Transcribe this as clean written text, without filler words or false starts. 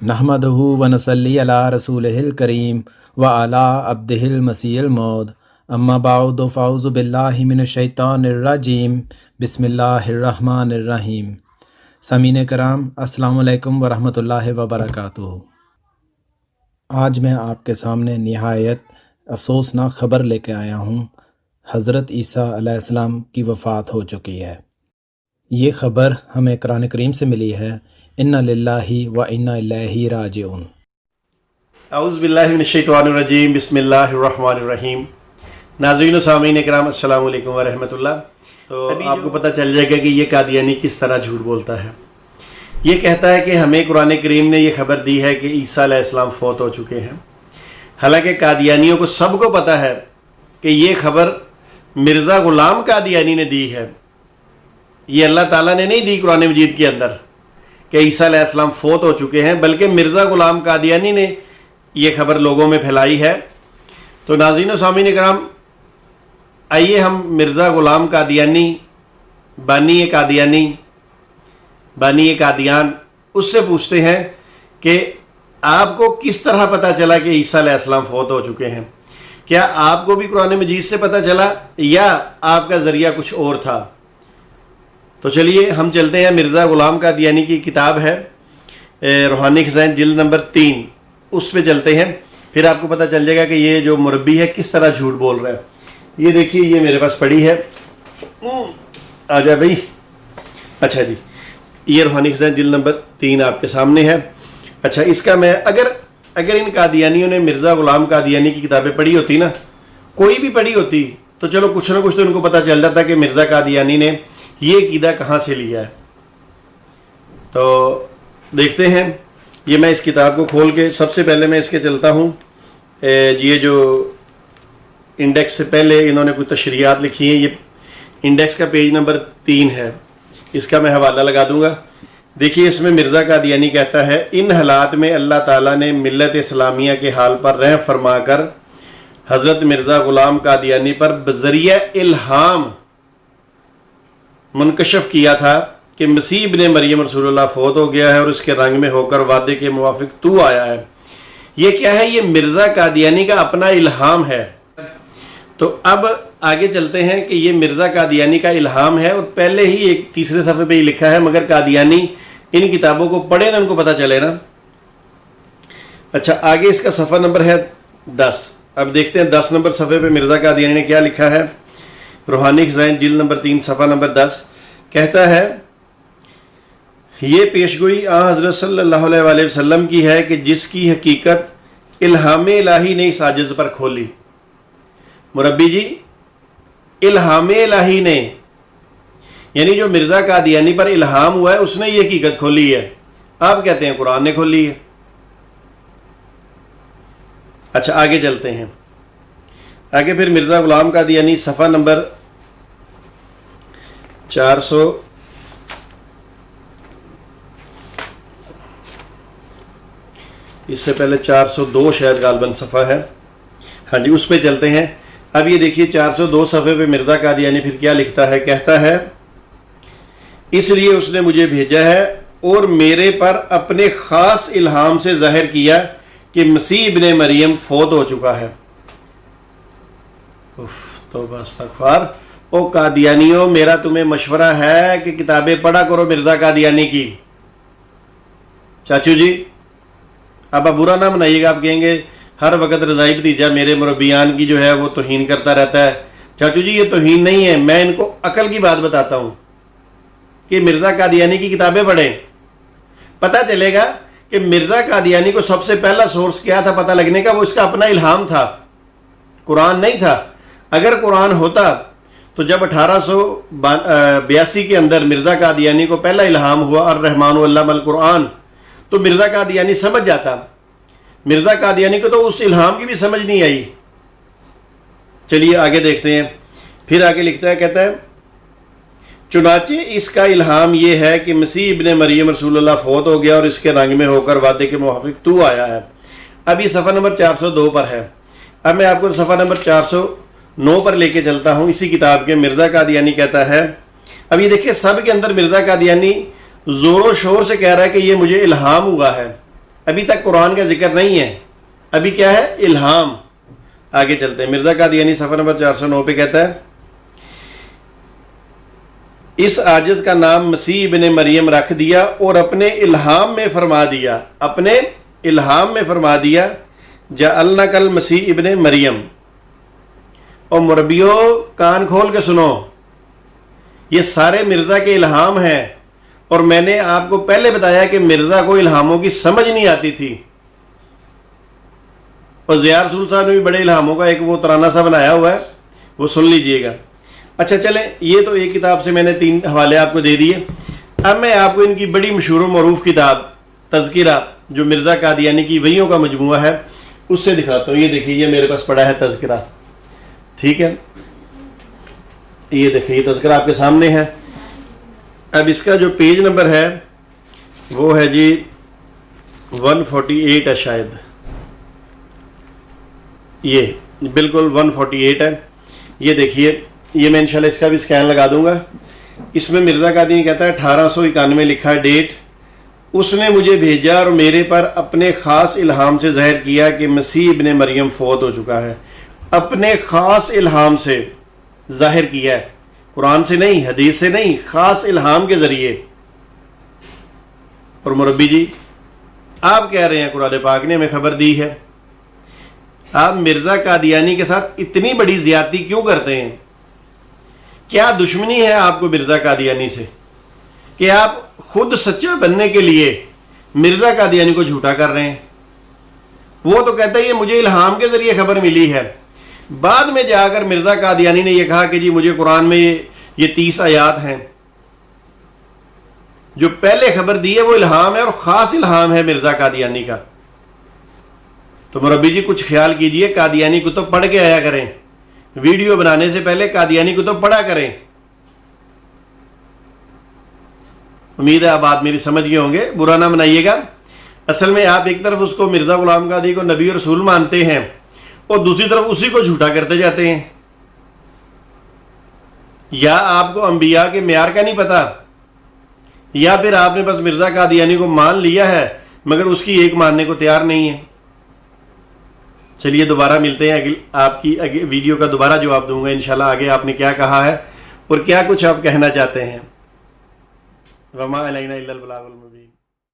نحمدہ ونصلی علی رسولہ الکریم وعلی عبدہ المسیح الموعود اما بعد فاعوذ باللہ من الشیطان الرجیم بسم اللہ الرحمن الرحیم۔ سامعین کرام، السلام علیکم ورحمۃ اللہ وبرکاتہ۔ آج میں آپ کے سامنے نہایت افسوسناک خبر لے کے آیا ہوں۔ حضرت عیسیٰ علیہ السلام کی وفات ہو چکی ہے۔ یہ خبر ہمیں قرآن کریم سے ملی ہے۔ انا للہ و انا الیہ راجعون۔ اعوذ باللہ من الشیطان الرجیم، بسم اللہ الرحمن الرحیم۔ ناظرین و سامعین کرام، السلام علیکم ورحمۃ اللہ۔ تو آپ کو پتہ چل جائے گا کہ یہ قادیانی کس طرح جھوٹ بولتا ہے۔ یہ کہتا ہے کہ ہمیں قرآن کریم نے یہ خبر دی ہے کہ عیسیٰ علیہ السلام فوت ہو چکے ہیں، حالانکہ قادیانیوں کو سب کو پتہ ہے کہ یہ خبر مرزا غلام قادیانی نے دی ہے۔ یہ اللہ تعالیٰ نے نہیں دی قرآن مجید کے اندر کہ عیسیٰ علیہ السلام فوت ہو چکے ہیں، بلکہ مرزا غلام قادیانی نے یہ خبر لوگوں میں پھیلائی ہے۔ تو ناظرین و سامعین کرام، آئیے ہم مرزا غلام قادیانی، بانی قادیان، اس سے پوچھتے ہیں کہ آپ کو کس طرح پتہ چلا کہ عیسیٰ علیہ السلام فوت ہو چکے ہیں؟ کیا آپ کو بھی قرآن مجید سے پتہ چلا یا آپ کا ذریعہ کچھ اور تھا؟ تو چلیے ہم چلتے ہیں، مرزا غلام قادیانی کی کتاب ہے روحانی خزائن جلد نمبر 3، اس پہ چلتے ہیں، پھر آپ کو پتہ چل جائے گا کہ یہ جو مربی ہے کس طرح جھوٹ بول رہا ہے۔ یہ دیکھیے، یہ میرے پاس پڑی ہے، آ جائے بھائی۔ اچھا جی، یہ روحانی خزائن جلد نمبر 3 آپ کے سامنے ہے۔ اچھا، اس کا میں اگر ان قادیانیوں نے مرزا غلام قادیانی کی کتابیں پڑھی ہوتی نا، کوئی بھی پڑھی ہوتی، تو چلو کچھ نہ کچھ تو ان کو پتہ چل جاتا کہ مرزا قادیانی نے یہ عقیدہ کہاں سے لیا ہے۔ تو دیکھتے ہیں، یہ میں اس کتاب کو کھول کے سب سے پہلے میں اس کے چلتا ہوں۔ یہ جو انڈیکس سے پہلے انہوں نے کچھ تشریحات لکھی ہیں، یہ انڈیکس کا پیج نمبر 3 ہے، اس کا میں حوالہ لگا دوں گا۔ دیکھیے، اس میں مرزا قادیانی کہتا ہے، ان حالات میں اللہ تعالیٰ نے ملت اسلامیہ کے حال پر رحم فرما کر حضرت مرزا غلام قادیانی پر بذریعہ الہام منکشف کیا تھا کہ مسیح ابن مریم رسول اللہ فوت ہو گیا ہے اور اس کے رنگ میں ہو کر وعدے کے موافق تو آیا ہے۔ یہ کیا ہے؟ یہ مرزا قادیانی کا اپنا الہام ہے۔ تو اب آگے چلتے ہیں کہ یہ مرزا قادیانی کا الہام ہے، اور پہلے ہی ایک تیسرے صفحے پہ ہی لکھا ہے، مگر قادیانی ان کتابوں کو پڑھے نا، ان کو پتہ چلے نا۔ اچھا، آگے اس کا صفحہ نمبر ہے 10۔ اب دیکھتے ہیں 10 نمبر صفحے پہ مرزا قادیانی نے کیا لکھا ہے۔ روحانی خزائن جلد نمبر 3 صفحہ نمبر 10 کہتا ہے، یہ پیشگوئی آن حضرت صلی اللہ علیہ وآلہ وسلم کی ہے کہ جس کی حقیقت الہام الہی نے اس عاجز پر کھولی۔ مربی جی، الہام الہی نے، یعنی جو مرزا قادیانی پر الہام ہوا ہے اس نے یہ حقیقت کھولی ہے۔ آپ کہتے ہیں قرآن نے کھولی ہے۔ اچھا، آگے چلتے ہیں، آگے پھر مرزا غلام قادیانی صفحہ نمبر 400، اس سے پہلے 402 شاید غالباً صفحہ ہے، ہاں جی، اس پہ چلتے ہیں۔ اب یہ دیکھیے 402 صفحے پہ مرزا قادیانی پھر کیا لکھتا ہے۔ کہتا ہے، اس لیے اس نے مجھے بھیجا ہے اور میرے پر اپنے خاص الہام سے ظاہر کیا کہ مسیح ابن مریم فوت ہو چکا ہے۔ توبہ استغفار۔ او قادیانیوں، میرا تمہیں مشورہ ہے کہ کتابیں پڑھا کرو مرزا قادیانی کی۔ چاچو جی، اب برا نہ منائیے گا، آپ کہیں گے ہر وقت رضائی بھتیجا میرے مربیان کی جو ہے وہ توہین کرتا رہتا ہے۔ چاچو جی، یہ توہین نہیں ہے، میں ان کو عقل کی بات بتاتا ہوں کہ مرزا قادیانی کی کتابیں پڑھیں، پتہ چلے گا کہ مرزا قادیانی کو سب سے پہلا سورس کیا تھا پتہ لگنے کا، وہ اس کا اپنا الہام تھا، قرآن نہیں تھا۔ اگر قرآن ہوتا تو جب 1882 کے اندر مرزا قادیانی کو پہلا الہام ہوا الرحمن علم القرآن، تو مرزا قادیانی سمجھ جاتا۔ مرزا قادیانی کو تو اس الہام کی بھی سمجھ نہیں آئی۔ چلیے آگے دیکھتے ہیں، پھر آگے لکھتا ہے، کہتا ہے، چنانچہ اس کا الہام یہ ہے کہ مسیح ابن مریم رسول اللہ فوت ہو گیا اور اس کے رنگ میں ہو کر وعدے کے موافق تو آیا ہے۔ اب یہ صفحہ نمبر 402 پر ہے۔ اب میں آپ کو صفحہ نمبر 409 پر لے کے چلتا ہوں، اسی کتاب کے۔ مرزا قادیانی کہتا ہے، اب یہ دیکھیں سب کے اندر مرزا قادیانی زور و شور سے کہہ رہا ہے کہ یہ مجھے الہام ہوا ہے، ابھی تک قرآن کا ذکر نہیں ہے، ابھی کیا ہے؟ الہام۔ آگے چلتے ہیں۔ مرزا قادیانی صفحہ نمبر 409 پہ کہتا ہے اس عاجز کا نام مسیح ابن مریم رکھ دیا اور اپنے الہام میں فرما دیا، اپنے الہام میں فرما دیا جعلناک المسیح ابن مریم۔ اور مربیوں کان کھول کے سنو، یہ سارے مرزا کے الہام ہیں، اور میں نے آپ کو پہلے بتایا کہ مرزا کو الہاموں کی سمجھ نہیں آتی تھی، اور ضیاء رسول صاحب نے بھی بڑے الہاموں کا ایک وہ ترانہ سا بنایا ہوا ہے، وہ سن لیجئے گا۔ اچھا چلیں، یہ تو ایک کتاب سے میں نے 3 حوالے آپ کو دے دیے۔ اب میں آپ کو ان کی بڑی مشہور و معروف کتاب تذکرہ، جو مرزا قادیانی کی وحیوں کا مجموعہ ہے، اس سے دکھاتا ہوں۔ یہ دیکھیے، یہ میرے پاس پڑا ہے تذکرہ، ٹھیک ہے؟ یہ دیکھیے، یہ تذکرہ آپ کے سامنے ہے۔ اب اس کا جو پیج نمبر ہے وہ ہے جی 148 ہے شاید، یہ بالکل 148 ہے۔ یہ دیکھیے، یہ میں انشاءاللہ اس کا بھی سکین لگا دوں گا۔ اس میں مرزا قادیانی کہتا ہے 1891 لکھا ہے ڈیٹ، اس نے مجھے بھیجا اور میرے پر اپنے خاص الہام سے ظاہر کیا کہ مسیح ابن مریم فوت ہو چکا ہے۔ اپنے خاص الہام سے ظاہر کیا ہے، قرآن سے نہیں، حدیث سے نہیں، خاص الہام کے ذریعے۔ اور مربی جی، آپ کہہ رہے ہیں قرآن پاک نے ہمیں خبر دی ہے، آپ مرزا قادیانی کے ساتھ اتنی بڑی زیادتی کیوں کرتے ہیں؟ کیا دشمنی ہے آپ کو مرزا قادیانی سے کہ آپ خود سچا بننے کے لیے مرزا قادیانی کو جھوٹا کر رہے ہیں؟ وہ تو کہتا ہے یہ مجھے الہام کے ذریعے خبر ملی ہے، بعد میں جا کر مرزا قادیانی نے یہ کہا کہ جی مجھے قرآن میں یہ 30 آیات ہیں، جو پہلے خبر دی ہے وہ الہام ہے، اور خاص الہام ہے مرزا قادیانی کا۔ تو مربی جی کچھ خیال کیجئے، قادیانی کو تو پڑھ کے آیا کریں، ویڈیو بنانے سے پہلے قادیانی کو تو پڑھا کریں۔ امید ہے آپ بات میری سمجھ گئے ہوں گے، برا نہ منائیے گا۔ اصل میں آپ ایک طرف اس کو مرزا غلام قادری کو نبی اور رسول مانتے ہیں، اور دوسری طرف اسی کو جھوٹا کرتے جاتے ہیں۔ یا آپ کو انبیاء کے معیار کا نہیں پتا، یا پھر آپ نے بس مرزا قادیانی کو مان لیا ہے مگر اس کی ایک ماننے کو تیار نہیں ہے۔ چلیے دوبارہ ملتے ہیں، آپ کی ویڈیو کا دوبارہ جواب دوں گا انشاءاللہ، آگے آپ نے کیا کہا ہے اور کیا کچھ آپ کہنا چاہتے ہیں۔ وما علینا الا البلاغ المبین۔